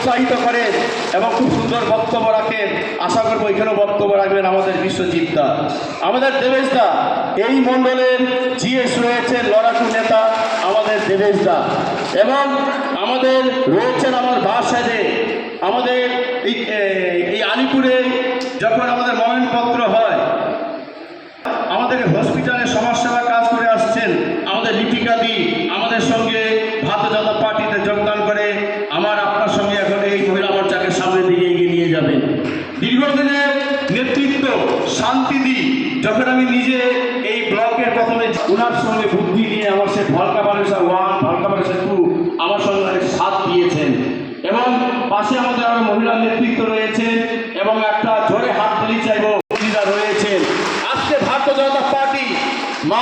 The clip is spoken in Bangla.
উৎসাহিত করেন এবং খুব সুন্দর বক্তব্য রাখেন। আশা করবো এখানেও বক্তব্য রাখবেন আমাদের বিশ্বজিৎ দা, আমাদের দেবেশ দা। এই মণ্ডলের জিএস রয়েছেন লড়াকু নেতা আমাদের দেবেশ দা, এবং আমাদের রয়েছেন আমার বাসাদে। আমাদের এই আলিপুরে যখন আমাদের মনোনয়নপত্র হয়, আমাদের হসপিটালে সমাজসেবা কাজ করে আসছেন আমাদের লিপিকা দি, আমাদের সঙ্গে ভারতীয় জনতা পার্টিতে যোগদান করে আমার আপনার সঙ্গে এখন এই মহিলা মোর্চাকে সামনের দিকে এগিয়ে নিয়ে যাবেন। দীর্ঘদিনের নেতৃত্ব শান্তি দি, যখন আমি নিজে এই ব্লকের প্রথমে ওনার সঙ্গে বুদ্ধি নিয়ে আমার সে ভালকা বারেসা 1 ভালকা বারেসা 2 আমার সঙ্গে অনেক সাথ দিয়েছেন, এবং পাশে আমাদের আরো মহিলা নেতৃত্ব রয়েছেন, এবং একটা জোরে হাত তুলি চাইব রয়েছেন। আজকে ভারতীয় জনতা পার্টি মা